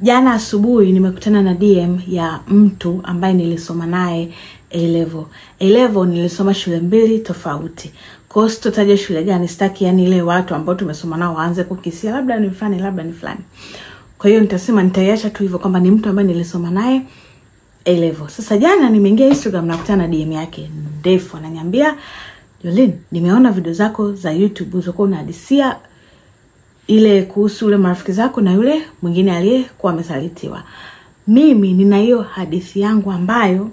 Jana asubuhi nimekutana na DM ya mtu ambaye nilisoma naye A-level. A-level nilisoma shule mbili tofauti. Kwa hiyo sitotaja shule gani, sitaki yani ile watu ambao tumesoma nao waanze kukisia labda ni fulani labda ni fulani. Kwa hiyo nitasema nitaiacha tu hivyo kwamba ni mtu ambaye nilisoma naye A-level. Sasa jana nimeingia Instagram na kukutana na DM yake ndefu, ananiambia, "Jolene, nimeona video zako za YouTube ulizokuwa unahadisia ile kuhusu ule marafiki zako na yule mwingine aliyekuwa amesalitiwa. Mimi nina hiyo hadithi yangu ambayo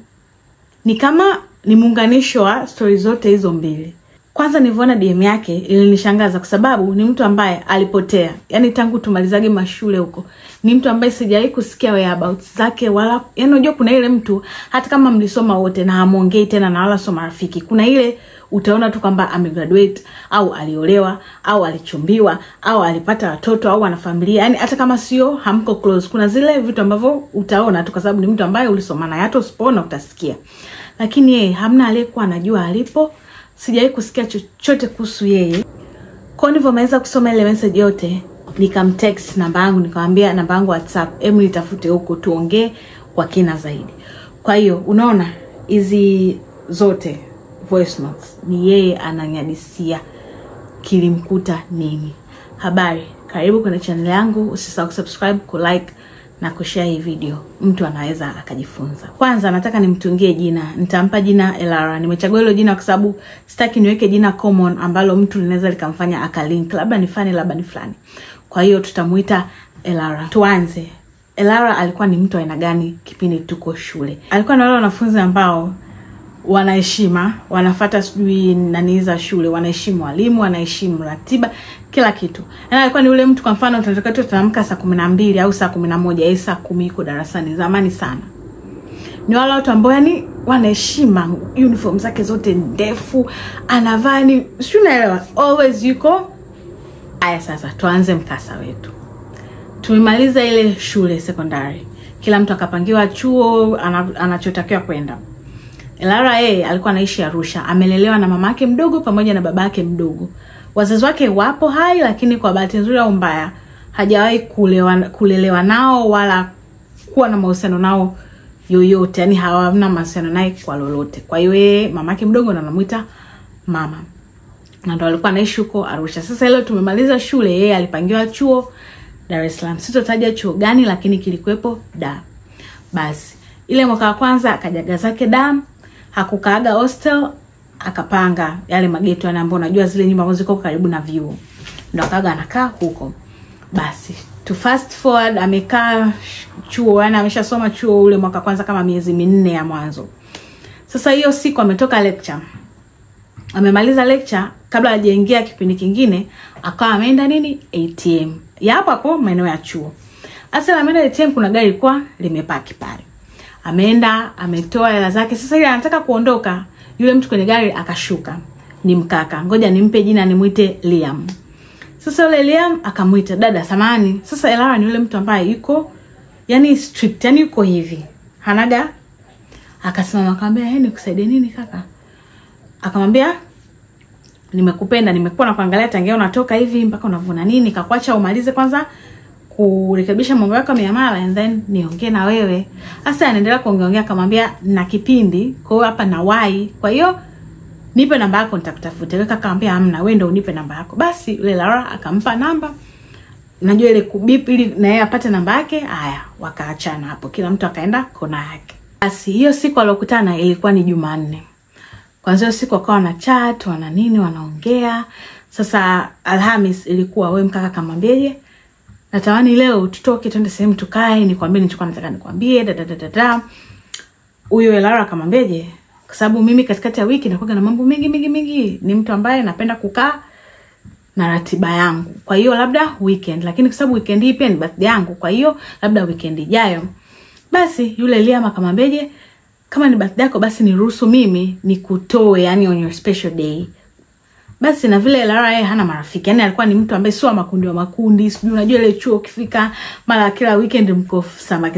ni kama ni muunganisho wa stories zote hizo mbili." Kwanza niliona DM yake ilinishangaza kwa sababu ni mtu ambaye alipotea. Yaani tangu tumalizage mashule huko. Ni mtu ambaye sijawahi kusikia whereabouts zake wala, yaani unajua kuna ile mtu hata kama mlisoma wote na hamuongei tena na wala soma rafiki. Kuna ile utaona tu kwamba amegraduate au aliolewa au alichumbiwa au alipata watoto au ana familia. Yaani hata kama sio hamko close, kuna zile vitu ambavyo utaona tu kwa sababu ni mtu ambaye ulisoma naye, hata usipoona utasikia. Lakini yeye hamna aliyekuwa anajua alipo. Sijawahi kusikia chochote kuhusu yeye. Kwa hivyo nimeweza kusoma ile message yote, nikamtext namba yangu, nikamwambia namba yangu WhatsApp, hebu nitafute huko tuongee kwa kina zaidi. Kwa hiyo unaona hizi zote voice notes ni yeye ananyadisia kilimkuta nini. Habari, karibu kwenye channel yangu, usisahau kusubscribe, kulike na kushare hii video. Mtu anaweza akajifunza. Kwanza nataka nimtungie jina. Nitampa jina Elara. Nimechagua hilo jina kwa sababu sitaki niweke jina common ambalo mtu linaweza likamfanya akalink labda ni fani labda ni fulani. Kwa hiyo tutamuita Elara. Tuanze. Elara alikuwa ni mtu aina gani kipindi tuko shule? Alikuwa na wale wanafunzi ambao wanaheshima, wanafuata sijui nani za shule, wanaheshimu walimu, wanaheshimu ratiba, kila kitu. Na alikuwa ni ule mtu kwa mfano tunataka tuamka saa 12 au saa 11 au saa 10 yuko darasani, zamani sana. Ni wale watu ambao yani wanaheshima, uniform zake zote ndefu, anavaa ni sio naelewa, always yuko. Aya sasa tuanze mkasa wetu. Tumemaliza ile shule secondary. Kila mtu akapangiwa chuo anachotakiwa kwenda. Elara yeye alikuwa anaishi Arusha. Amelelewa na mamake mdogo pamoja na babake mdogo. Wazazi wake wapo hai, lakini kwa bahati nzuri au mbaya hajawahi kulelewa nao wala kuwa na mahusiano nao yoyote. Yaani hawana mahusiano naye kwa lolote. Kwa hiyo yeye mamake mdogo na anamuita mama. Na ndo alikuwa anaishi huko Arusha. Sasa leo tumemaliza shule, yeye alipangiwa chuo Dar es Salaam. Sitotaja chuo gani lakini kilikuwepo Dar. Basi ile mwaka wa kwanza akajaga zake damu, hakukaaga hostel, akapanga yale mageto ambayo unajua zile nyumba ambazo ziko karibu na vyuo. Ndio akaga anakaa huko. Basi to fast forward amekaa chuo, yani ameshasoma chuo ule mwaka kwanza kama miezi 4 ya mwanzo. Sasa hiyo siku ametoka lecture. Amemaliza lecture, kabla hajaingia kipindi kingine akawa ameenda nini ATM. Ya hapo maeneo ya chuo. Sasa ameenda ATM, kuna gari kwa limepaki pale. Ameenda, ametoa hela zake. Sasa ile anataka kuondoka, yule mtu kwenye gari akashuka. Ni mkaka. Ngoja nimpe jina, nimuite Liam. Sasa yule Liam akamuita, "Dada samani." Sasa Elara ni yule mtu ambaye yuko yani strict, yani yuko hivi. Hanaga akasimama akamwambia, "Nikusaidie nini kaka?" Akamwambia, "Nimekupenda, nimekuwa nakuangalia tangia unatoka hivi mpaka unavuna nini, nikakuacha umalize kwanza kurekebisha mambo yako miamala and then niongee na wewe." Sasa anaendelea kuongea akamwambia, "Na kipindi, kwa hiyo hapa na wai. Kwa hiyo nipe namba yako nitakutafuta." Wewe akamwambia, "Hamna, wewe ndio unipe namba yako." Basi yule Lara akampa namba. Najua ile kubip ili na yeye apate namba yake. Haya, wakaachana hapo. Kila mtu akaenda kona yake. Basi hiyo siku alokutana ilikuwa ni Jumanne. Kwanza hiyo siku wakawa na chat, wana nini, wanaongea. Sasa Alhamis ilikuwa wewe mkaka kamwambieje, "Natamani leo tutoke twende sehemu tukae, nikwambie nilichokuwa nataka nikwambie." Huyo Elara akamwambiaje, "Kwa sababu mimi katikati ya wiki nakuwa na mambo mengi. Ni mtu ambaye napenda kukaa na ratiba yangu. Kwa hiyo labda weekend, lakini kwa sababu weekend hii pia ni birthday yangu, kwa hiyo labda weekend ijayo." Basi yule Liam akamwambiaje, "Kama ni birthday yako basi niruhusu mimi nikutoe yani on your special day." Basi na vile Elara yeye hana marafiki. Yani alikuwa ni mtu ambaye sio makundi, sijui unajua ile chuo ukifika mara kila weekend mko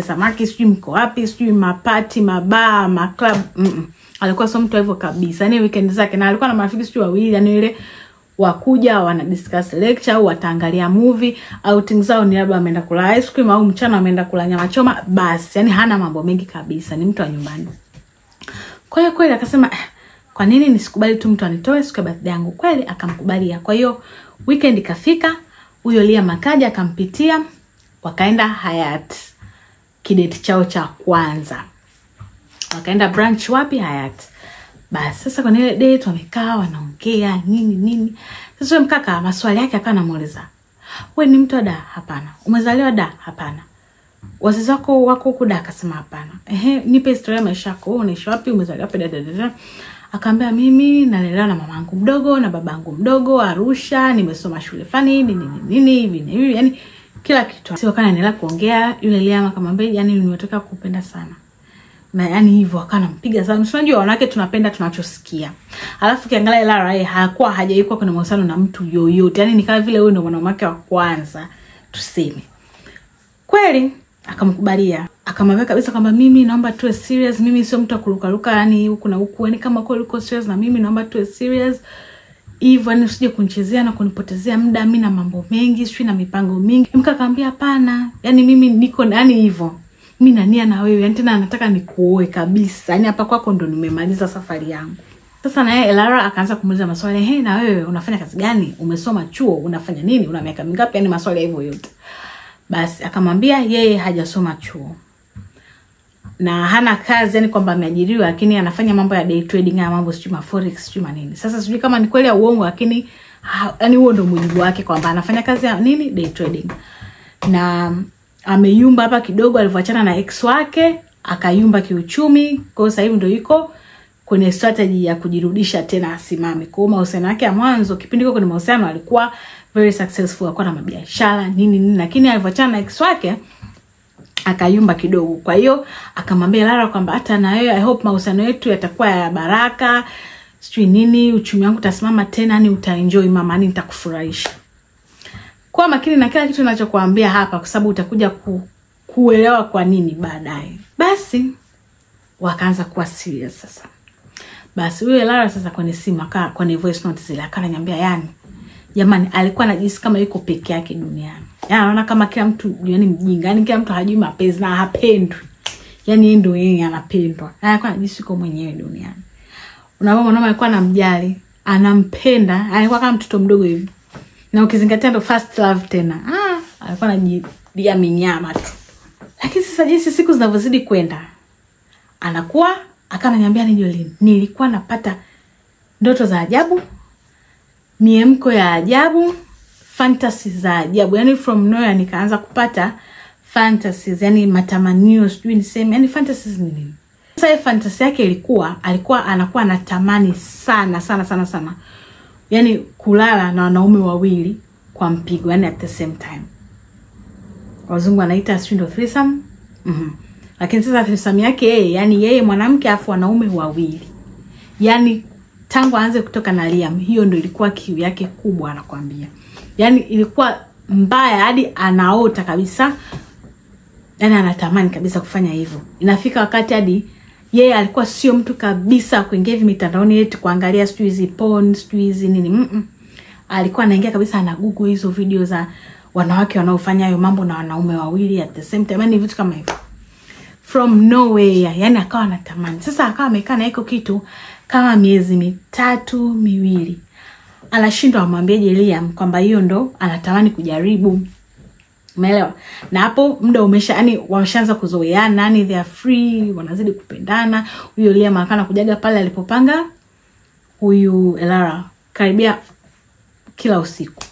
samaki, sijui mko wapi, sijui mapati, mabaa, maclub. Alikuwa sio mtu hivyo kabisa. Yani weekend zake na alikuwa na marafiki sijui wawili, yani ile wakuja wana discuss lecture au wataangalia movie, outing zao ni labda ameenda kula ice cream au mchana ameenda kula nyama choma basi. Yani hana mambo mengi kabisa, ni mtu wa nyumbani. Kwa hiyo kweli akasema kwa nini nisikubali tu mtu anitoe siku ya birthday yangu? Kweli akamkubalia. Kwa hiyo weekend ikafika, huyo Liam akaja akampitia, wakaenda Hyatt kidate chao cha kwanza. Wakaenda brunch wapi? Hyatt. Basi sasa kwa ile date wamekaa wanaongea nini. Sasa mkaka maswali yake akawa anamuuliza, "Wewe ni mtu wa da?" "Hapana." "Umezaliwa da?" "Hapana." "Wazazi wako wako huko da?" Akasema hapana. "Nipe historia ya maisha yako. Unaishi wapi? Umezaliwa wapi?" Akaambia, "Mimi nalelewa na mamangu mdogo na babangu mdogo Arusha, nimesoma shule fani nini hivi." Yani kila kitu. Sio kana anaendelea kuongea, yule Liam akamwambia, "Yani nimetoka kupenda sana." Na yani hivyo akanampiga sana. Unajua wanawake tunapenda tunachosikia. Alafu kiangalia Lara yeye hakuwa hajaikuwa kuna mahusiano na mtu yoyote. Yani ni kama vile wewe ndio mwanamke wa kwanza tuseme. Kweli akamkubalia. Akamwambia kabisa kwamba mimi naomba tuwe serious, mimi sio mtu akurukaruka yani huku na huku. Yani kama kweli uko serious na mimi naomba tuwe serious. Hivyo yani usije kunichezea na kunipotezea muda, mimi na mambo mengi, sio na mipango mingi. Mka akamwambia hapana. Yani mimi niko yani hivyo. Mimi na nia na wewe, yani tena nataka nikuoe kabisa. Yani hapa kwako ndo nimemaliza safari yangu. Sasa na yeye Lara akaanza kumuuliza maswali, na wewe unafanya kazi gani? Umesoma chuo? Unafanya nini? Una miaka mingapi?" Yani maswali hivyo yote. Basi akamwambia yeye hajasoma chuo. Na hana kazi, yani kwamba ameajiriwa lakini anafanya mambo ya day trading na mambo sijui forex sijui nini. Sasa sijui kama ni kweli au uongo, lakini yani huo ndo mujibu wake kwamba anafanya kazi ya nini? Day trading. Na ameyumba hapa kidogo alivyoachana na ex wake, akayumba kiuchumi. Kwa hiyo sasa hivi ndio yuko kwenye strategy ya kujirudisha tena asimame. Kwa hiyo mahusiano yake ya mwanzo kipindi kile kwenye mahusiano alikuwa very successful, alikuwa na mabiashara nini, lakini alivyoachana na ex wake akayumba kidogo. Kwa hiyo akamwambia Lara kwamba hata na wewe I hope mahusiano yetu yatakuwa ya baraka, sijui nini, uchumi wangu utasimama tena, ni utaenjoy mama, ni nitakufurahisha. Kwa makini na kila kitu ninachokuambia hapa kwa sababu utakuja kuelewa kwa nini baadaye. Basi wakaanza kuwa serious sasa. Basi huyo Lara sasa kwenye simu kwenye voice note zile akaniambia yani jamani alikuwa anajisikia kama yuko peke yake duniani. Yani anaona kama kila mtu yani mjinga, yani kila mtu hajui mapenzi na hapendwi. Yani ndio yeye anapendwa. Na alikuwa anajisikia yuko mwenyewe duniani. Unaona mwanaume alikuwa anamjali, anampenda, alikuwa kama mtoto mdogo hivi. Na ukizingatia ndo first love tena. Alikuwa anajidia minyama tu. Lakini sasa jinsi siku zinavyozidi kwenda, anakuwa akananiambia ni Jolene, nilikuwa napata ndoto za ajabu, miemko ya ajabu, fantasies za ajabu. Yani from nowhere nikaanza kupata fantasies, yani matamanio, sijui niseme, yani fantasies ni nini. Sasa fantasy yake alikuwa anakuwa anatamani sana. Yani kulala na wanaume wawili kwa mpigo, yani at the same time. Wazungu wanaita ndo threesome. Lakini sasa threesome yake yeye, yani yeye mwanamke afu wanaume wawili. Yani tangu aanze kutoka na Liam, hiyo ndio ilikuwa kiu yake kubwa anakuambia. Yani ilikuwa mbaya hadi anaota kabisa. Yani anatamani kabisa kufanya hivyo. Inafika wakati hadi yeye alikuwa sio mtu kabisa kuingia hivi mitandaoni yetu kuangalia sijui hizi porn, sijui hizi nini. Alikuwa anaingia kabisa ana Google hizo video za wanawake wanaofanya hayo mambo na wanaume wawili at the same time, yani vitu kama hivyo. From nowhere, yani akawa anatamani. Sasa akawa amekaa na hiko kitu kama miezi 3-2. Anashindwa amwambieje Liam kwamba hiyo ndo anatamani kujaribu. Umeelewa? Na hapo muda umesha, yani wameshaanza kuzoeana, yani they are free, wanazidi kupendana. Huyo Liam akana kujaga pale alipopanga huyu Lara karibia kila usiku.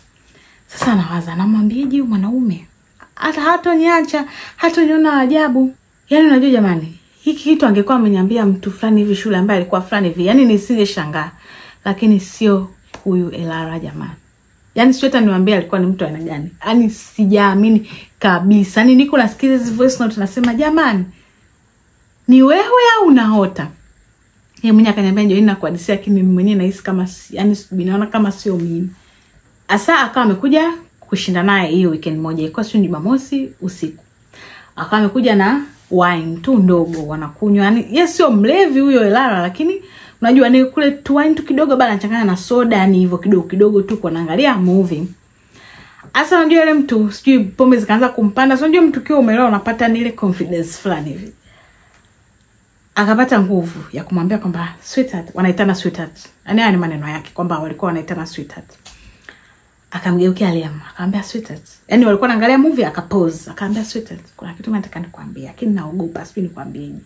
Sasa anawaza namwambieje huyu mwanaume? Hatoniacha, hatoniona ajabu. Yani unajua jamani, hiki kitu angekuwa ameniambia mtu fulani hivi shule ambaye alikuwa fulani hivi, yani nisingeshangaa. Lakini sio huyu Lara jamani. Yani sio hata niwaambia alikuwa ni mtu aina gani. Yani sijaamini kabisa. Yani niko nasikiza hizo voice note nasema jamani, ni wewe au unaota? Yeye mwenyewe akaniambia ndio ninakuhadisia, lakini mimi mwenyewe nahisi kama yani binaona kama sio mimi. Asa akawa amekuja kushinda naye hiyo weekend moja, ilikuwa sio Jumamosi usiku. Akawa amekuja na wine tu ndogo wanakunywa. Yani yeye sio mlevi huyo Lara, lakini unajua ni kule tuwine tu kidogo bana changanya na soda, yani hivyo kidogo kidogo tu kwa naangalia movie. Asa unajua yule mtu sijui pombe zikaanza kumpanda. So unajua mtu kiwa umelewa unapata ile confidence fulani hivi. Akapata nguvu ya kumwambia kwamba sweetheart, wanaitana sweetheart. Yaani ni maneno yake kwamba walikuwa wanaitana sweetheart. Akamgeukia Liam, akamwambia sweetheart. Yaani walikuwa wanaangalia movie akapause, akamwambia sweetheart, kuna kitu nataka nikwambie, lakini naogopa sijui nikwambieje.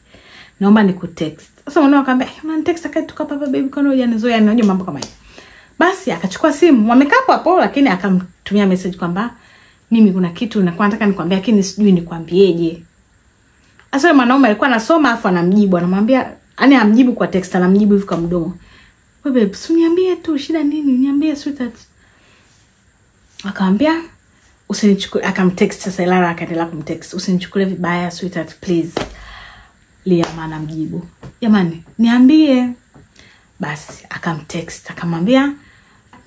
Naomba nikutext. Sasa mwanao akamwambia, "Unanitext akati tukapa hapa baby kono hujanizoea." Unajua mambo kama hiyo. Basi akachukua simu, wamekaa hapo lakini akamtumia message kwamba mimi kuna kitu nataka nikwambie lakini sijui nikwambieje. Sasa mwanaume alikuwa anasoma afu anamjibu, anamwambia, yani amjibu kwa text, anamjibu hivi kwa mdomo. "Wewe babe, usiniambie tu shida nini? Niambie sweetheart." Akamwambia, "Usinichukue." Akamtext sasa Lara akaendelea kumtext, "Usinichukue vibaya sweetheart please." Liam anamjibu, "Jamani, niambie." Basi akamtext akamwambia,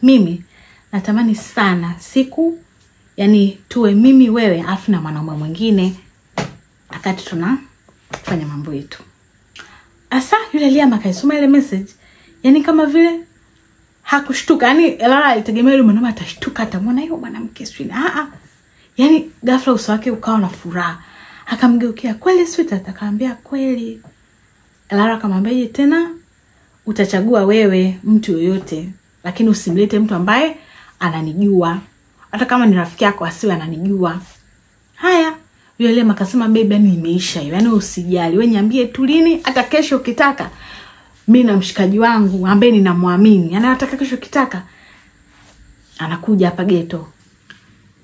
"Mimi natamani sana siku yani tuwe mimi wewe afu na mwanaume mwingine akati tunafanya mambo yetu." Asa yule Liam akaisoma ile message, yani kama vile hakushtuka. Yani Lara alitegemea yule mwanaume atashtuka atamwona hiyo mwanamke swini. Yani ghafla uso wake ukawa na furaha. Akamgeukia, "Kweli sweetheart?" Akamwambia, "Kweli." Lara akamwambia, "Tena utachagua wewe mtu yoyote, lakini usimlete mtu ambaye ananijua. Hata kama ni rafiki yako asiwe ananijua." Haya, yule Liam akasema, "Baby, yani imeisha hiyo. Yani usijali. Wewe niambie tu lini, hata kesho ukitaka. Mimi na mshikaji wangu ambaye ninamwamini, yani hata kesho ukitaka anakuja hapa ghetto."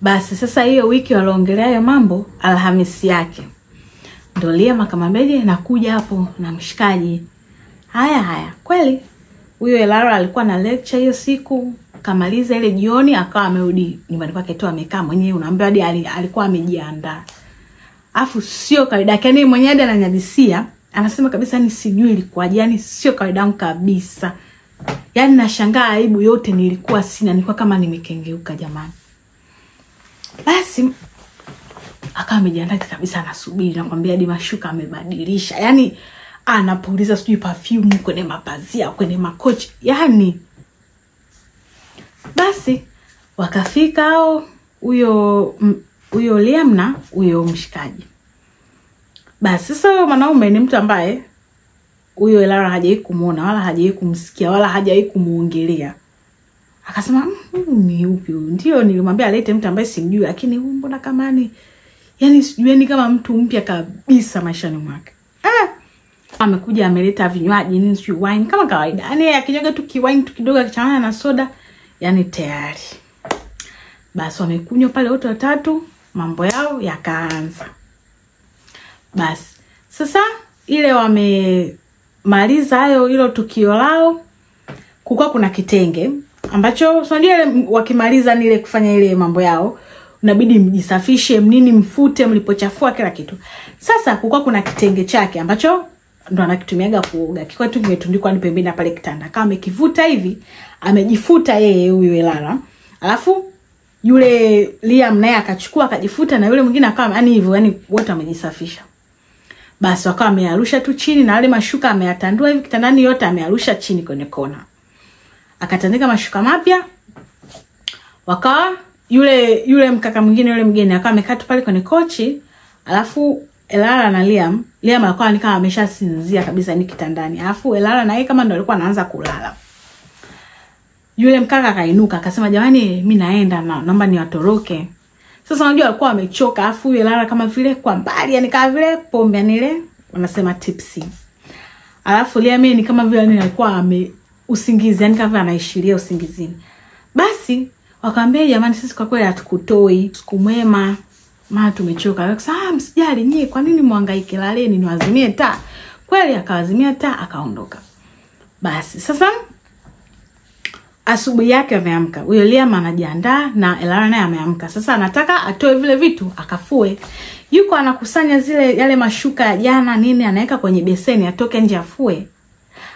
Basi sasa hiyo wiki waliongelea hayo mambo, Alhamisi yake ndio Liam akamwambia, "Nakuja hapo na mshikaji." Haya. Kweli huyo Lara alikuwa na lecture hiyo siku, kamaliza ile jioni akawa amerudi nyumbani kwake tu amekaa mwenyewe, unaambia hadi alikuwa amejiandaa. Afu sio kawaida yake, yani mwenyewe hadi ananyadisia, anasema kabisa ni sijui ilikuwaje, yani sio kawaida yangu kabisa. Yani nashangaa aibu yote nilikuwa sina, nilikuwa kama nimekengeuka jamani. Basi akawa amejiandaa kabisa, anasubiri, nakwambia hadi mashuka amebadilisha. Yani anapuliza sijui perfume kwenye mapazia, kwenye makochi, yani. Basi wakafika hao huyo Liam na huyo mshikaji. Basi sasa mwanaume ni mtu ambaye huyo Lara hajawahi kumuona wala hajawahi kumsikia wala hajawahi kumuongelea. Akasema, "Ni upi huyu?" Ndio nilimwambia alete mtu ambaye simjui, lakini huyu mbona kama ni yani sijui kama mtu mpya kabisa maishani mwake. Amekuja ameleta vinywaji nini sijui wine kama kawaida. Yani akinywaga tu kiwine tu kidogo akichanganya na soda, yani tayari. Basi wamekunywa pale wote watatu, mambo yao yakaanza. Basi sasa ile wamemaliza hilo tukio lao, kulikuwa kuna kitenge ambacho unajua ile wakimaliza ile kufanya ile mambo yao unabidi mjisafishe mnini mfute mlipochafua kila kitu. Sasa kulikuwa kuna kitenge chake ambacho ndo anakitumiaga kuoga, kilikuwa tu kimetundikwa ni pembeni pale kitanda. Kama amekivuta hivi, amejifuta yeye huyo Lara. Alafu yule Liam naye akachukua akajifuta, na yule mwingine akawa yani hivyo, yani wote wamejisafisha. Basi wakawa amearusha tu chini, na wale mashuka ameyatandua hivi kitandani yote amearusha chini kwenye kona. Akatandika mashuka mapya. Wakawa yule mkaka mwingine yule mgeni akawa amekaa pale kwenye kochi. Alafu Lara na Liam alikuwa ni kama ameshasinzia kabisa ni kitandani. Alafu Lara na yeye kama ndo alikuwa anaanza kulala. Yule mkaka akainuka akasema, "Jamani, mimi naenda naomba niwatoroke." Sasa unajua alikuwa amechoka, alafu yule Lara kama vile kwa mbali, yani kama vile pombe ile wanasema tipsy. Alafu Liam ni kama vile alikuwa usingizi, yani kama anaishiria usingizini. Basi wakamwambia, "Jamani, sisi kwa kweli hatukutoi. Siku mwema. Maana tumechoka." Akasema, "Msijali nyie, kwa nini muhangaike? Laleni niwazimie taa." Kweli akawazimia taa akaondoka. Basi sasa asubuhi yake ameamka. Huyo Liam anajiandaa na Lara naye ameamka. Sasa anataka atoe vile vitu akafue. Yuko anakusanya yale mashuka ya jana nini, anaweka kwenye beseni atoke nje afue.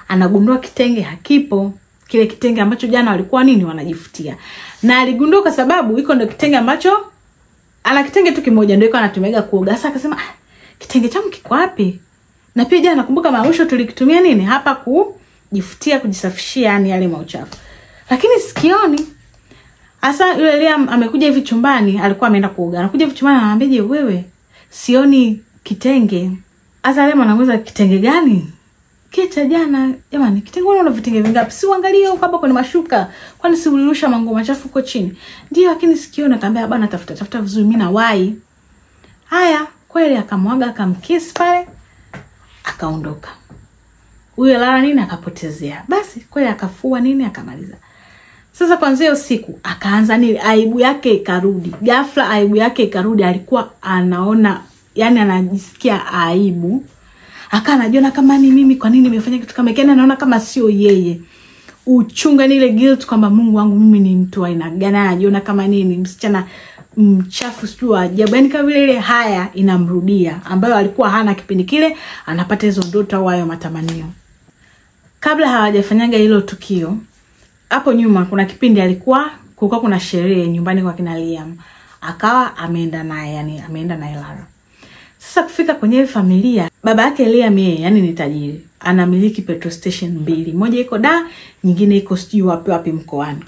Anagundua kitenge hakipo. Kile kitenge ambacho jana walikuwa nini wanajifutia. Na aligundua kwa sababu iko ndo kitenge ambacho ana kitenge tu kimoja ndio iko anatumiaga kuoga. Sasa akasema, kitenge changu kiko wapi? Na pia jana nakumbuka mausho tulikitumia nini hapa kujifutia, kujisafishia yani yale mauchafu. Lakini sikioni. Asa yule Liam amekuja hivi chumbani, alikuwa ameenda kuoga. Anakuja hivi chumbani anamwambia, "Je, wewe sioni kitenge?" Asa Liam anamuuliza, "Kitenge gani?" "Kita jana." "Jamani, kitenge una vitenge vingapi? Si uangalie huko hapa kwenye mashuka. Kwani si ulirusha manguo machafu huko chini?" "Ndio, lakini sikiona." Akamwambia, "Bana tafuta vizuri, mimi na wai." Haya, kweli akamwaga, akamkiss pale, akaondoka. Huyo Lara nini akapotezea. Basi kweli akafua nini akamaliza. Sasa kwanza usiku akaanza nini, aibu yake ikarudi. Ghafla aibu yake ikarudi, alikuwa anaona yani anajisikia aibu. Anajiona kama ni mimi, kwa nini nimefanya kitu kama hiki? Anaona kama sio yeye. Uchunga ni ile guilt kwamba Mungu wangu mimi ni mtu aina gani, anajiona kama nini msichana mchafu sio ajabu. Yani kama vile ile haya inamrudia ambayo alikuwa hana kipindi kile, anapata hizo ndoto au hayo matamanio. Kabla hawajafanyaga hilo tukio, hapo nyuma kuna kipindi kulikuwa kuna sherehe nyumbani kwa kina Liam. Akawa ameenda naye, yani ameenda naye Lara. Sasa kufika kwenye familia, baba yake Liam yeye yani ni tajiri. Anamiliki petrol station 2. Moja iko Dar, nyingine iko sijui wapi mkoani.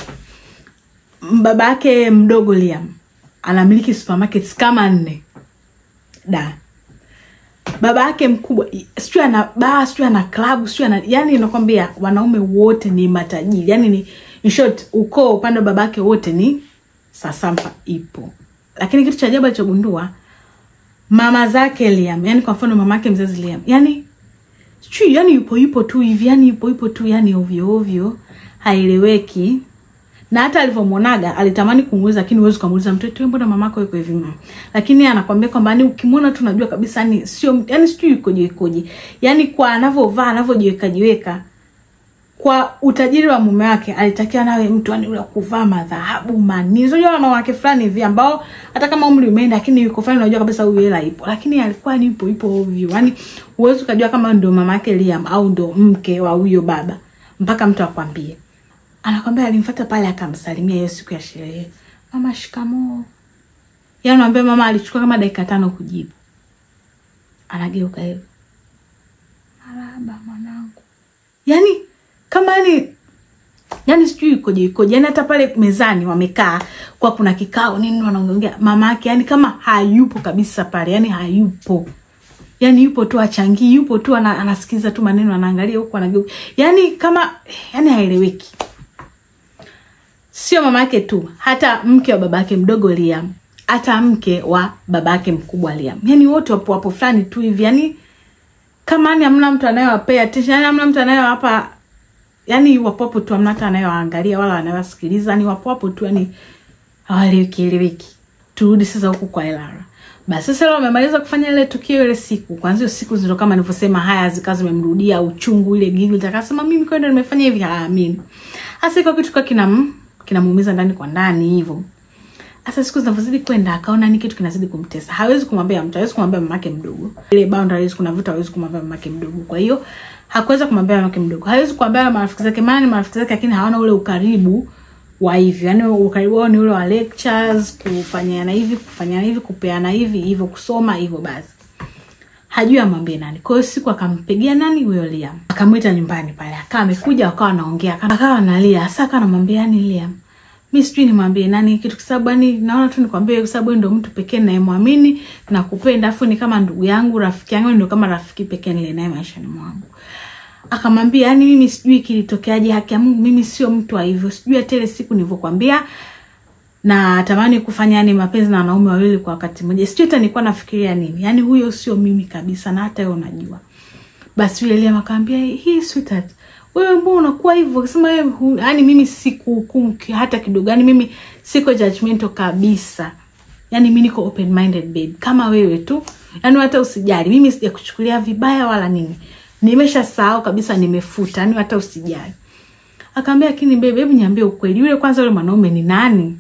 Baba yake mdogo Liam anamiliki supermarkets kama 4 Dar. Baba yake mkubwa sio ana bar, sio ana club, sio ana, yani nakwambia wanaume wote ni matajiri. Yani ni in short ukoo upande wa babake wote ni sasampa ipo. Lakini kitu cha ajabu alichogundua, mama zake Liam, yani kwa mfano mamake mzazi Liam, yani sijui yani yupo tu hivi, yani yupo tu yani ovyo haeleweki. Na hata alivyomuonaga alitamani kumuuliza, lakini huwezi kumuuliza mtoto, "Mbona mamako yuko hivi?" Lakini anakuambia kwamba yani ukimwona tu unajua kabisa yani sio, yani sijui yukoje. Yani kwa anavovaa, anavojiweka kwa utajiri wa mume wake, alitakiwa nawe mtu yani ule kuvaa madhahabu manini. Unajua wanawake fulani hivi ambao hata kama umri umeenda lakini yuko fulani unajua kabisa huyu hela ipo. Lakini alikuwa ni ipo ovyo. Yani huwezi kujua kama ndo mamake Liam au ndo mke wa huyo baba mpaka mtu akwambie. Anakwambia alimfuata pale akamsalimia hiyo siku ya sherehe. "Mama shikamoo." Yaani anamwambia mama alichukua kama dakika 5 kujibu. Anageuka hivi, "Marahaba mwanangu." Yani kama yani sijui ikoje. Yani hata pale mezani wamekaa kwa kuna kikao nini wanaongea, mama yake yani kama hayupo kabisa pale, yani hayupo. Yani yupo tu achangii, yupo tu anasikiza tu maneno, anaangalia huko anageuka. Yani kama yani haeleweki. Sio mama yake tu, hata mke wa babake mdogo Liam, hata mke wa babake mkubwa Liam. Yani wote wapo fulani tu hivi, yani kama ni hamna mtu anayewapea attention, yani hamna mtu anayewapa, yani wapo tu, hamna mtu anayewaangalia wala anayewasikiliza, yani wapo tu, yani haweleweki. Turudi sasa huku kwa Lara. Basi sasa leo wamemaliza kufanya ile tukio ile siku. Kwanza siku zile kama nilivyosema, haya zikawa zimemrudia uchungu ile giggle, akasema mimi kwenda nimefanya hivi, haamini. Hasa iko kitu kwa kinamuumiza ndani kwa ndani hivyo. Hasa siku zinazozidi kwenda akaona ni kitu kinazidi kumtesa. Hawezi kumwambia mtu, hawezi kumwambia mamake mdogo. Ile boundaries kuna vitu hawezi kumwambia mamake mdogo. Kwa hiyo hakuweza kumwambia mamake mdogo. Hawezi kumwambia marafiki zake, maana marafiki zake lakini hawana ule ukaribu wa hivi. Yani ukaribu wao ni ule wa lectures, kufanyana hivi, kupeana hivi, hivyo kusoma hivyo basi. Hajui amwambie nani. Kwa hiyo siku akampigia nani huyo Liam. Akamwita nyumbani pale. Akawa amekuja akawa anaongea. Akawa analia. Sasa akamwambia yani Liam, mimi sijui nimwambie nani kitu, kwa sababu yani naona tu nikwambie kwa sababu ndio mtu pekee ninayemwamini na kupenda, afu ni kama ndugu yangu, rafiki yangu, ndio kama rafiki pekee nile naye maishani mwangu. Akamwambia yani mimi sijui kilitokeaje, haki ya Mungu mimi sio mtu wa hivyo. Sijui hata ile siku nilivyokuambia na tamani kufanya yani mapenzi na wanaume wawili kwa wakati mmoja. Sijui hata nilikuwa nafikiria nini. Yani huyo sio mimi kabisa, na hata wewe unajua. Basi yule Liam akamwambia, "Hii sweetheart, wewe mbona unakuwa hivyo?" Akasema yani mimi sikuhukumu hata kidogo. Yani mimi siko judgmental kabisa. Yani mimi niko open minded babe. Kama wewe tu. Yani hata usijali. Mimi sijakuchukulia vibaya wala nini. Nimeshasahau kabisa, nimefuta. Yani hata usijali. Akamwambia, "Lakini babe, hebu niambie ukweli. Yule kwanza yule mwanaume ni nani?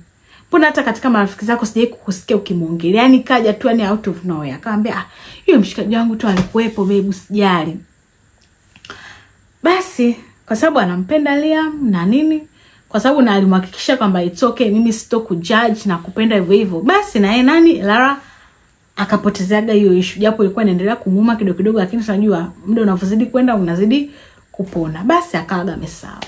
Mbona hata katika marafiki zako sijai kukusikia ukimuongelea? Yani kaja tu yani out of nowhere." Akamwambia, "Yule mshikaji wangu tu alikuwepo babe, usijali." Basi kwa sababu anampenda Liam na nini, kwa sababu na alimhakikisha kwamba it's okay, mimi sitokujudge na kupenda hivyo hivyo. Basi na yeye nani Lara akapotezeaga hiyo issue, japo ilikuwa inaendelea kumuuma kidogo kidogo, lakini unajua muda unavozidi kwenda unazidi kupona. Basi akawaga amesahau.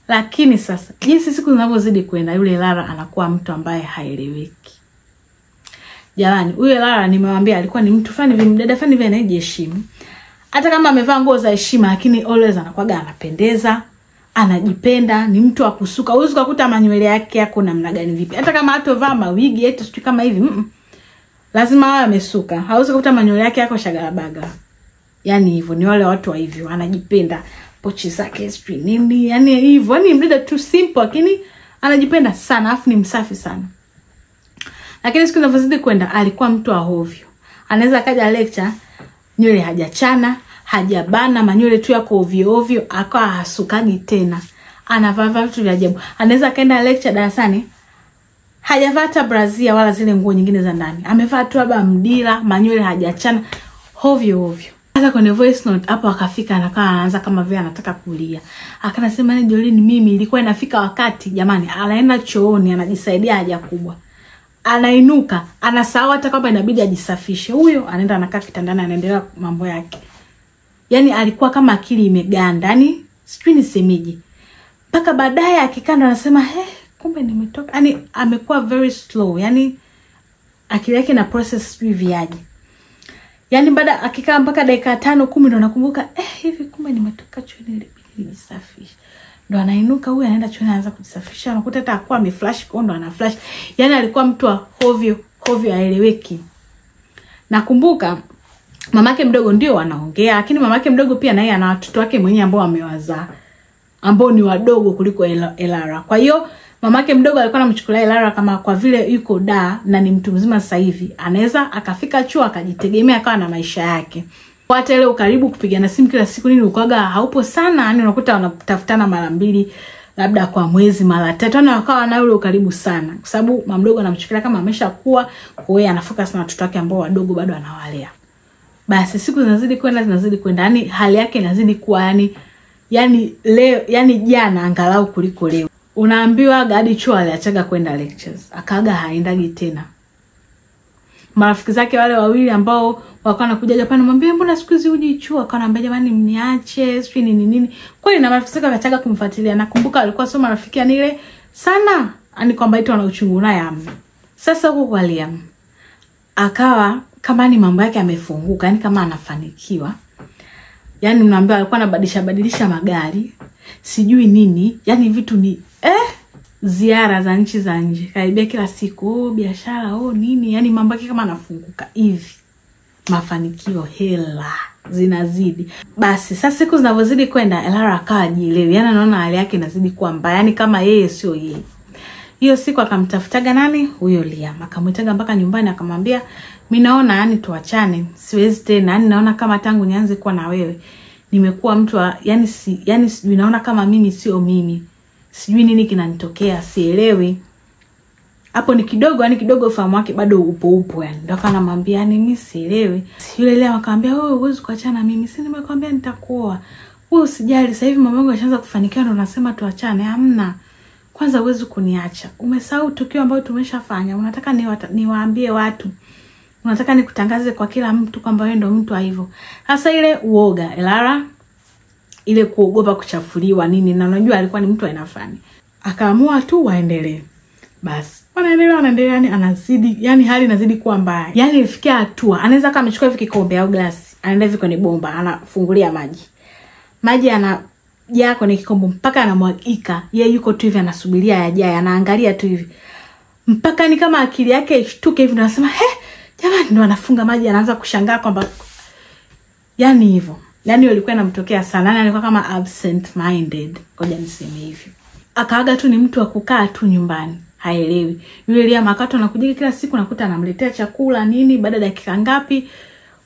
Lakini sasa jinsi siku zinavyozidi kwenda, yule Lara anakuwa mtu ambaye haeleweki. Jamani, huyo Lara nimewambia alikuwa ni mtu fani vimdada fani vya anayejiheshimu. Hata kama amevaa nguo za heshima, lakini always anakuwaga anapendeza, anajipenda, ni mtu wa kusuka. Huwezi kukuta manywele yake yako namna gani vipi. Hata kama hatovaa mawigi eti sio kama hivi, lazima awe amesuka. Hauwezi kukuta manywele yake yako shagarabaga. Yani hivyo, ni wale watu wa hivyo, anajipenda, pochi zake sijui nini, yani hivyo. Yani mdada tu simple lakini anajipenda sana, afu ni msafi sana. Lakini siku zinazozidi kwenda alikuwa mtu wa hovyo. Anaweza kaja lecture, nywele hajachana, hajabana, manywele tu yako ovyo ovyo, akawa hasukagi tena. Anavaa vitu vya ajabu. Anaweza kaenda lecture darasani, hajavaa hata brazia wala zile nguo nyingine za ndani. Amevaa tu labda mdila, manywele hajachana, ovyo ovyo. Sasa kwenye voice note hapo akafika anaanza kama vile anataka kulia. Akanasema ni Jolene, mimi ilikuwa inafika wakati jamani anaenda chooni anajisaidia haja kubwa. Anainuka, anasahau hata kwamba inabidi ajisafishe. Huyo anaenda anakaa kitandani anaendelea mambo yake. Yani alikuwa kama akili imeganda. Yani sijui nisemeje. Mpaka baadaye akikanda anasema, kumbe nimetoka." Yani amekuwa very slow. Yani akili yake na process sijui viaje. Yani baada akikaa mpaka dakika 5-10 ndo anakumbuka, hivi kumbe nimetoka chooni ilibidi nijisafishe. Ndo anainuka huyu anaenda chooni anaanza kujisafisha. Unakuta hata akua ameflash kondo ana flash. Yani alikuwa mtu wa hovyo haeleweki. Nakumbuka mamake mdogo ndio wanaongea, lakini mamake mdogo pia naye ana watoto wake mwenyewe ambao amewazaa, ambao ni wadogo kuliko Lara. Kwa hiyo mamake mdogo alikuwa anamchukulia Lara kama kwa vile yuko na ni mtu mzima sasa hivi, anaweza akafika chuo akajitegemea akawa na maisha yake. Hata ile ukaribu kupigana simu kila siku nini ukaga haupo sana, yani unakuta wanatafutana mara 2 labda kwa mwezi mara 3, na wakawa na ule ukaribu sana kwa sababu mama mdogo anamchukulia kama ameshakuwa, kwa hiyo anafocus na watoto wake ambao wadogo bado anawalea. Basi siku zinazidi kwenda, yani hali yake inazidi kuwa yani leo, yani jana angalau kuliko leo. Unaambiwa hadi chuo aliachaga kwenda lectures, akaaga haendagi tena. Marafiki zake wale wawili ambao wakawa nakuja Japan mwambie mbona siku hizi uji chuo, akanambia jamani mniache sio nini. Kweli na marafiki zake wakachaga kumfuatilia. Nakumbuka alikuwa sio marafiki ile sana, yani kwamba ito ana uchungu naye amna. Sasa huko kwa Liam akawa kama ni mambo yake yamefunguka, yani kama anafanikiwa. Yani mnaambia alikuwa anabadilisha magari, sijui nini, yani vitu ni ziara za nchi za nje. Karibia kila siku, biashara, nini, yani mambo yake kama anafunguka hivi. Mafanikio, hela zinazidi. Basi sasa siku zinavozidi kwenda Lara akajielewi. Yani anaona hali yake inazidi kuwa mbaya, yani kama yeye sio yeye. Hiyo siku akamtafutaga nani? Huyo Liam. Akamwitaga mpaka nyumbani akamwambia, "Mimi naona yani tuachane. Siwezi tena. Yani naona kama tangu nianze kuwa na wewe nimekuwa mtu yani sijui, naona kama mimi sio mimi. Sijui nini kinanitokea, sielewi." Hapo ni kidogo ufahamu wake bado upo yani. Ndio akanamwambia yani mimi sielewi. Yule Liam akamwambia, "Wewe huwezi kuachana mimi. Si nimekwambia nitakuoa. Wewe usijali, sasa hivi mama yangu ashaanza kufanikiwa ndo unasema tuachane." Hamna. Kwanza huwezi kuniacha. Umesahau tukio ambalo tumeshafanya. Unataka niwaambie watu. Unataka nikutangaze kwa kila mtu kwamba wewe ndo mtu wa hivyo. Sasa ile uoga, Lara ile kuogopa kuchafuliwa nini, na unajua alikuwa ni mtu ainafani. Akaamua tu waendelee. Basi wanaendelea yani anazidi, yani hali inazidi kuwa mbaya. Yani ilifikia hatua anaweza kama amechukua hivi kikombe au glasi, anaenda hivi kwenye bomba, anafungulia maji anajaa kwenye kikombe mpaka anamwagika. Yeye yuko tu hivi anasubiria yajae, anaangalia tu hivi mpaka ni kama akili yake ishtuke hivi, anasema jamani, ndo anafunga maji, anaanza kushangaa kwamba yani hivyo. Yani ilikuwa inamtokea sana, yani alikuwa kama absent minded, ngoja niseme hivyo. Akaaga tu ni mtu wa kukaa tu nyumbani, haelewi. Yule Liam akato anakuja kila siku, nakuta anamletea chakula nini, baada dakika ngapi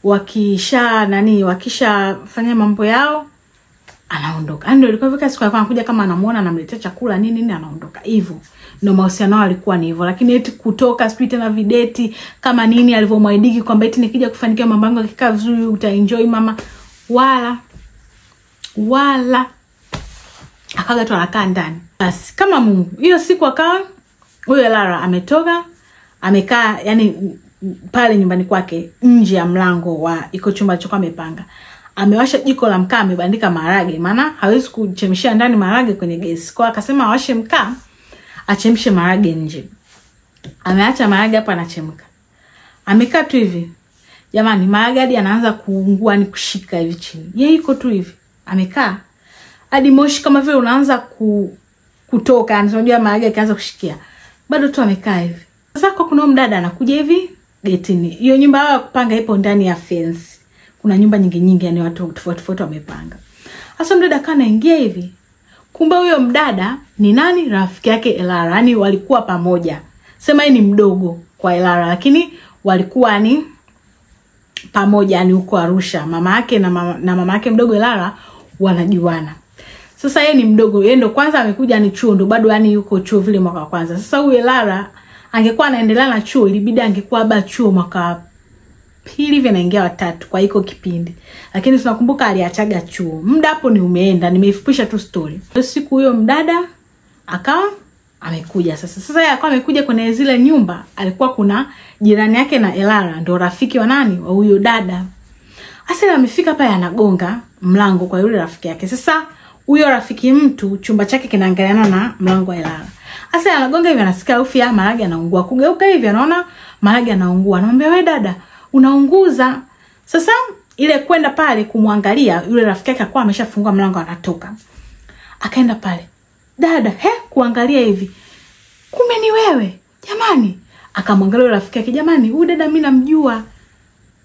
wakisha fanya mambo yao anaondoka. Ndio ilikuwa vika siku alikuwa anakuja kama anamuona anamletea chakula nini anaondoka. Hivyo ndio mahusiano alikuwa ni hivyo. Lakini eti kutoka street na videti kama nini alivyomwaidiki kwamba eti nikija kufanikiwa mambo yangu akikaa vizuri utaenjoy mama, wala akaga tu anakaa ndani. Basi kama Mungu. Hiyo siku akawa huyo Lara ametoka, amekaa yani pale nyumbani kwake nje ya mlango wa iko chumba choko amepanga. amewasha jiko la mkaa, amebandika maharage, maana hawezi kuchemshia ndani maharage kwenye gesi. Kwa akasema awashe mkaa, achemshe maharage nje. Ameacha maharage hapa anachemka. Amekaa tu hivi. Jamani, maharage hadi anaanza kuungua, ni kushika hivi chini. Yeye iko tu hivi. Amekaa. Hadi moshi kama vile unaanza kutoka, unajua maharage kaanza kushikia. Bado tu amekaa hivi. Sasa kwa kuna mdada anakuja hivi getini. Hiyo nyumba ya kupanga ipo ndani ya fence. Kuna nyumba nyingi yani watu tofauti wamepanga. Sasa mdada kana ingia hivi. Kumbe huyo mdada ni nani? Rafiki yake Elara. Yani walikuwa pamoja. Sema yeye ni mdogo kwa Elara, lakini walikuwa ni pamoja ni huko Arusha. Mama yake na mama yake mdogo Elara wanajuana. Sasa yeye ni mdogo, yeye ndo kwanza amekuja ni chuo, ndo bado yani yuko chuo vile mwaka wa kwanza. Sasa huyu Elara angekuwa anaendelea na chuo, ilibidi angekuwa baba chuo mwaka pili hivi anaingia watatu kwa iko kipindi. Lakini tunakumbuka aliachaga chuo. Muda hapo ni umeenda, nimeifupisha tu story. Siku huyo mdada akawa amekuja sasa. Sasa yeye akawa amekuja kwenye zile nyumba, alikuwa kuna jirani yake na Elara, ndo rafiki wa nani? Wa huyo dada. Sasa amefika pale anagonga mlango kwa yule rafiki yake. Sasa huyo rafiki mtu chumba chake kinaangaliana na mlango wa Elara. Sasa anagonga hivi, anasikia harufu ya maharage yanaungua. Kugeuka hivi anaona maharage yanaungua. Anamwambia, "Wewe dada, unaunguza." Sasa ile kwenda pale kumwangalia, yule rafiki yake akawa ameshafungua mlango anatoka. Akaenda pale. "Dada, kuangalia hivi. Kumbe ni wewe." Jamani, akamwangalia rafiki yake, "Jamani, huyu dada mimi namjua.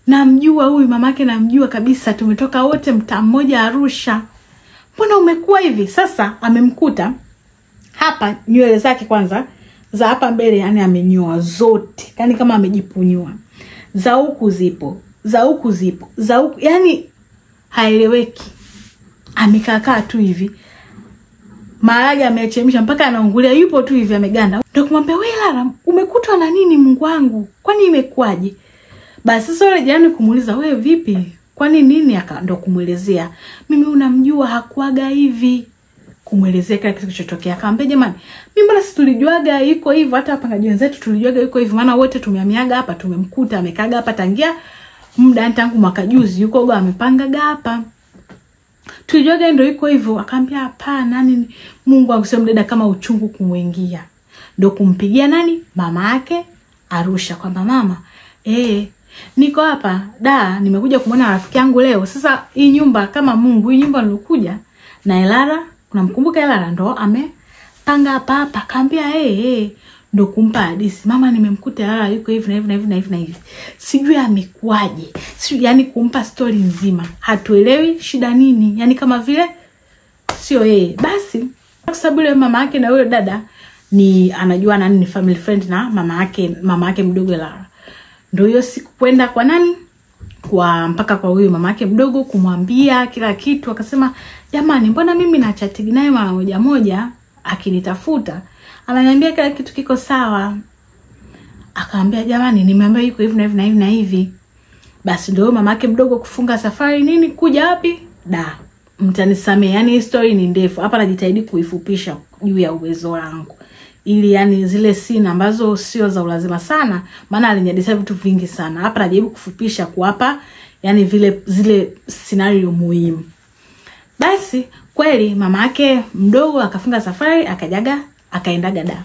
Namjua huyu, mamake namjua kabisa. Tumetoka wote mtaa mmoja Arusha. Mbona umekuwa hivi?" Sasa amemkuta hapa nywele zake kwanza za hapa mbele yani amenyoa zote. Yani kama amejipunyua. Za huku zipo, za huku zipo, za huku yani haeleweki. Amekaa tu hivi. Maharage amechemsha mpaka anaungulia, yupo tu hivi ameganda. Ndio kumwambia, "Wewe Lara, umekutwa na nini Mungu wangu? Kwani imekuaje?" Basi sasa yule jirani kumuuliza, "Wewe vipi? Kwani nini?" Ndo kumuelezea, "Mimi unamjua hakuaga hivi." Kumuelezea kila kitu kilichotokea. Akamwambia, "Jamani, mimi mbona si tulijuaga iko hivyo, hata wapangaji wenzetu tulijuaga iko hivyo, maana wote tumehamiaga hapa, tumemkuta amekaga hapa tangia muda tangu mwaka juzi yuko go amepangaga hapa. Tulijuaga ndio iko hivyo." Akamwambia, "Hapana, nini Mungu akusema dada kama uchungu kumuingia." Ndio kumpigia nani? Mama yake Arusha kwamba, "Mama, niko hapa, nimekuja kumwona rafiki yangu leo. Sasa hii nyumba kama Mungu, hii nyumba nilokuja na Elara, unamkumbuka Elara ndo amepanga hapa." Akaambia, ndo kumpa hadithi, "Mama, nimemkuta Elara yuko hivi na hivi na hivi na hivi na hivi. Sijui amekuaje." Sijui yani kumpa story nzima. Hatuelewi shida nini. Yani kama vile sio yeye. Basi kwa sababu yule mama yake na yule dada ni anajua nani, ni family friend na mama yake mdogo Elara. Ndio hiyo siku kwenda kwa nani? Mpaka kwa huyo mama yake mdogo kumwambia kila kitu. Akasema, "Jamani, mbona mimi na chatigi naye mara moja akinitafuta ananiambia kila kitu kiko sawa." Akamwambia, "Jamani, nimeambia yuko hivi na hivi na hivi na hivi." Basi ndio mama yake mdogo kufunga safari nini kuja wapi? Mtanisamee, yani hii story ni ndefu. Hapa najitahidi kuifupisha juu ya uwezo wangu. Ili yani zile scene ambazo sio za ulazima sana, maana alinyadisa vitu vingi sana. Hapa najaribu kufupisha kuwapa yani zile scenario muhimu. Basi kweli mama yake mdogo akafunga safari akaendaga Dar.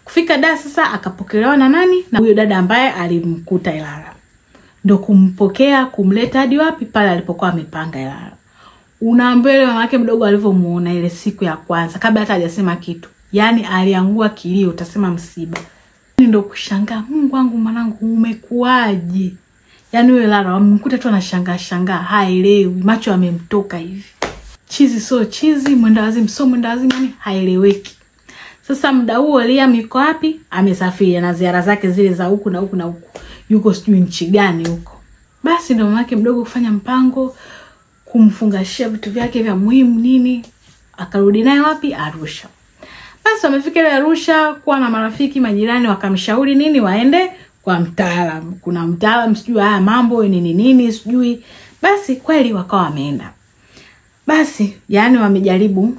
Kufika Dar sasa akapokelewa na nani? Na huyo dada ambaye alimkuta Elara. Ndio kumpokea kumleta hadi wapi? Pale alipokuwa amepanga Elara. Unaambia mama yake mdogo alivyomuona ile siku ya kwanza kabla hata hajasema kitu. Yani aliangua kilio, utasema msiba. Ndio kushangaa, "Mungu wangu mwanangu umekuaje?" Yani yule Lara wamkuta tu anashangaa, haelewi, macho yamemtoka hivi. Chizi so chizi, mwendawazimu so mwendawazimu, yani haeleweki. Sasa muda huo Liam yuko wapi? Amesafiri na ziara zake zile za huku na huku na huku. Yuko sijui nchi gani huko. Basi ndio mama yake mdogo kufanya mpango kumfungashia vitu vyake vya muhimu nini. Akarudi naye wapi? Arusha. Basi wamefika ile Arusha kuwa na marafiki majirani, wakamshauri nini waende kwa mtaalamu. Kuna mtaalamu sijui haya mambo nini sijui. Basi kweli wakawa wameenda. Basi yani wamejaribu,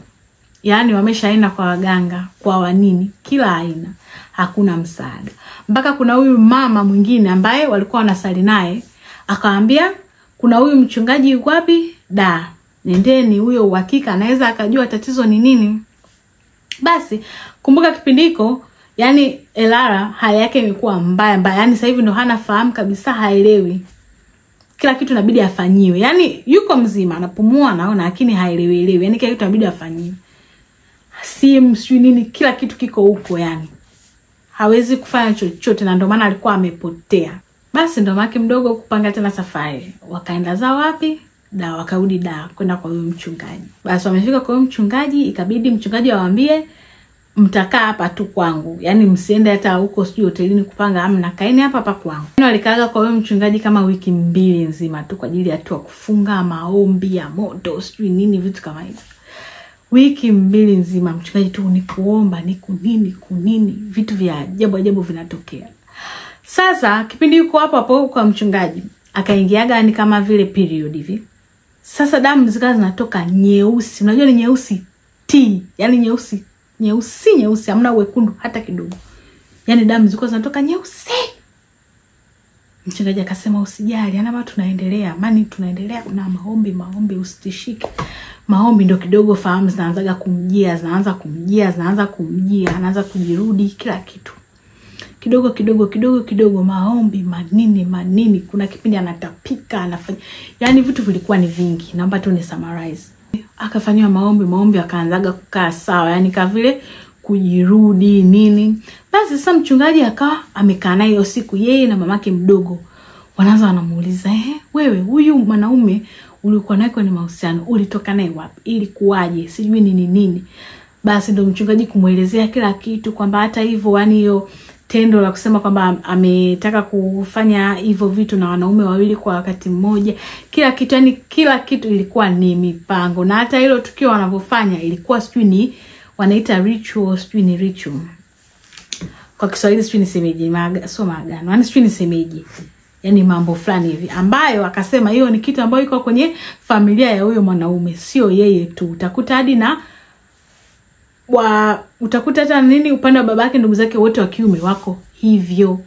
yani wameshaenda kwa waganga, kwa wanini, kila aina. Hakuna msaada. Mpaka kuna huyu mama mwingine ambaye walikuwa wanasali naye, akawaambia kuna huyu mchungaji yuko wapi? Da. Nendeni, huyo uhakika anaweza akajua tatizo ni nini. Basi kumbuka kipindi hiko, yani Elara hali yake imekuwa mbaya. Yani sasa hivi ndo hana fahamu kabisa, haelewi. Kila kitu inabidi afanyiwe. Yani yuko mzima, anapumua, anaona, lakini haelewi. Yani kila kitu inabidi afanyiwe. Simu sijui nini, kila kitu kiko huko yani. Hawezi kufanya chochote, na ndio maana alikuwa amepotea. Basi ndo maki mdogo kupanga tena safari. Wakaenda za wapi? Da, wakarudi Da kwenda kwa huyo mchungaji. Basi wamefika kwa huyo mchungaji, ikabidi mchungaji awaambie mtakaa hapa tu kwangu. Yani msiende hata huko sijui hotelini kupanga, amna, kaeni hapa hapa kwangu. Walikaaga kwa huyo mchungaji kama wiki 2 nzima tu kwa ajili ya tu kufunga maombi ya moto, sijui nini, vitu kama hivyo. Wiki 2 nzima mchungaji tu ni kuomba, ni kunini, vitu vya ajabu vinatokea. Sasa kipindi yuko hapo kwa mchungaji, akaingiaga ni kama vile period hivi. Sasa damu zikawa zinatoka nyeusi. Unajua ni nyeusi T, yani nyeusi, hamna wekundu hata kidogo. Yani damu zilikuwa zinatoka nyeusi. Mchungaji akasema usijali, ana watu tunaendelea, amani tunaendelea, kuna maombi usitishike. Maombi ndio kidogo fahamu zinaanza kumjia, anaanza kujirudi kila kitu. Kidogo maombi manini, kuna kipindi anatapika, anafanya, yani vitu vilikuwa ni vingi. Naomba tu ni summarize. Akafanywa maombi akaanzaga kukaa sawa, yani kama vile kujirudi nini. Basi sasa mchungaji akawa amekaa naye hiyo siku, yeye na mamake mdogo. Wanamuuliza, wewe huyu mwanaume ulikuwa naye kwenye mahusiano, ulitoka naye wapi? Ilikuwaje? Sijui nini. Basi ndo mchungaji kumuelezea kila kitu, kwamba hata hivyo yani hiyo tendo la kusema kwamba ametaka kufanya hivyo vitu na wanaume wawili kwa wakati mmoja, kila kitu ilikuwa ni mipango. Na hata hilo tukio wanavyofanya ilikuwa sijui ni wanaita ritual, sijui ni ritual. Kwa Kiswahili sijui nisemeje, maagano. Yani sijui nisemeje. Yani mambo fulani hivi ambayo akasema hiyo ni kitu ambayo iko kwenye familia ya huyo mwanaume, sio yeye tu. Utakuta hadi na utakuta hata upande wa babake, ndugu zake wote wa kiume wako hivyo,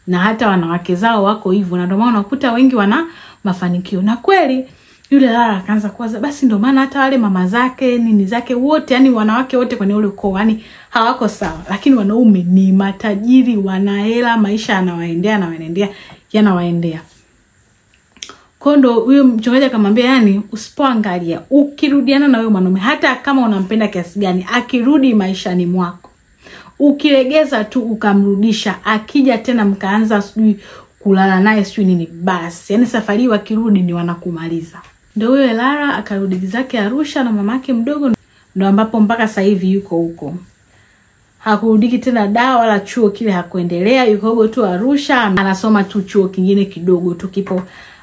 na hata wanawake zao wako hivyo, na ndio maana unakuta wengi wana mafanikio. Na kweli yule Lara akaanza kuwaza, basi ndio maana hata wale mama zake nini zake wote, yani wanawake wote kwenye ule ukoo, yani hawako sawa, lakini wanaume ni matajiri, wana hela, maisha yanawaendea. Kondo huyo mchungaji akamwambia, yani usipoangalia, ukirudiana na huyo mwanaume, hata kama unampenda kiasi gani, akirudi maishani mwako, ukilegeza tu ukamrudisha, akija tena mkaanza sijui kulala naye sijui nini, basi yani safari wakirudi ni wanakumaliza. Ndio huyo Lara akarudi zake Arusha na mamake mdogo, ndio ambapo mpaka sasa hivi yuko huko. Hakurudiki tena dawa wala chuo kile hakuendelea, yuko huko tu Arusha, anasoma tu chuo kingine kidogo tu kipo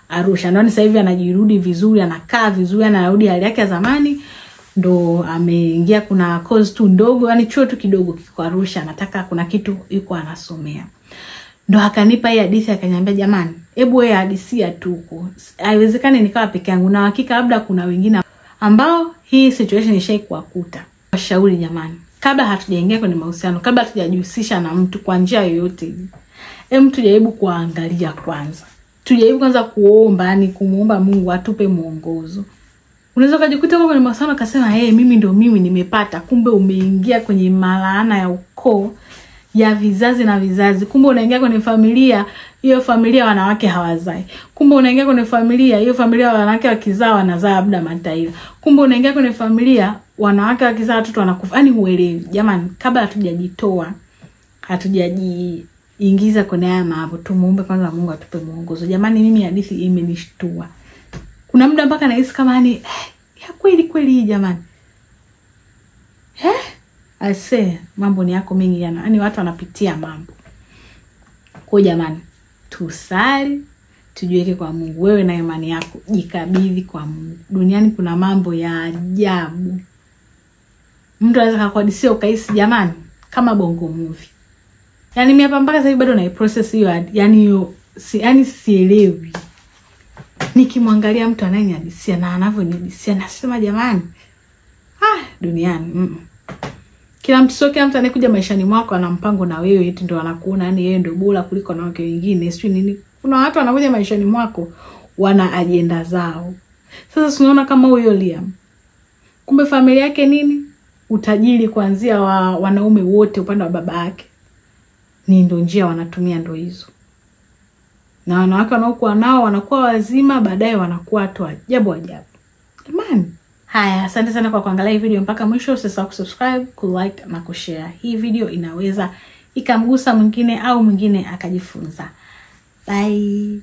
Arusha. Ndio sasa hivi anajirudi vizuri, anakaa vizuri, anarudi hali yake ya zamani. Ndo ameingia kuna course tu ndogo, yani chuo tu kidogo kiko Arusha, anataka kuna kitu yuko anasomea. Ndo akanipa hii hadithi, akaniambia, jamani, hebu wewe hadisia tu huko. Haiwezekani nikawa peke yangu, na hakika labda kuna wengine ambao hii situation ishaikuwakuta. Washauri jamani, kabla hatujaingia kwenye mahusiano, kabla hatujajihusisha na mtu kwa njia yoyote, tujaribu kuangalia kwanza. Tujaribu kwanza kuomba, yani kumuomba Mungu atupe mwongozo. Unaweza kujikuta kwenye mahusiano akasema, mimi ndo mimi nimepata, kumbe umeingia kwenye malaana ya ukoo ya vizazi na vizazi. Kumbe unaingia kwenye familia, hiyo familia wanawake hawazai. Kumbe unaingia kwenye familia, hiyo familia wanawake wakizaa wanazaa labda mataira. Kumbe unaingia kwenye familia, wanawake wakizaa watoto wanakufa. Yani huelewi. Jamani, kabla hatujajitoa, hatujajiingiza kwenye haya mambo, tumuombe kwanza Mungu atupe mwongozo. Jamani, mimi hadithi imenishtua. Kuna muda mpaka nahisi kama yani ya kweli hii jamani. Ase mambo ni yako mengi yana. Yani watu wanapitia mambo. Kwa jamani, tusali, tujiweke kwa Mungu. Wewe na imani yako jikabidhi kwa Mungu. Duniani kuna mambo ya ajabu. Mtu anaweza kukuhadithia ukaisi jamani kama bongo movie. Yani mimi hapa mpaka sasa bado na process hiyo, yani sielewi. Nikimwangalia mtu anayehadithia na anavyonihadithia nasema jamani, duniani kila mtu anayekuja maishani mwako ana mpango na wewe, eti ndio anakuona yani yeye ndio bora kuliko na wake wengine, sio nini. Kuna watu wanakuja maishani mwako wana ajenda zao. Sasa tunaona kama huyo Liam, kumbe familia yake nini? Utajiri kuanzia wanaume wote upande wa baba yake. Ni ndo njia wanatumia ndo hizo. Na wanawake wanaokuwa nao wanakuwa wazima, baadaye wanakuwa watu ajabu. Jamani. Haya, asante sana kwa kuangalia hii video mpaka mwisho. Usisahau kusubscribe, kulike na kushare. Hii video inaweza ikamgusa mwingine au mwingine akajifunza. Bye.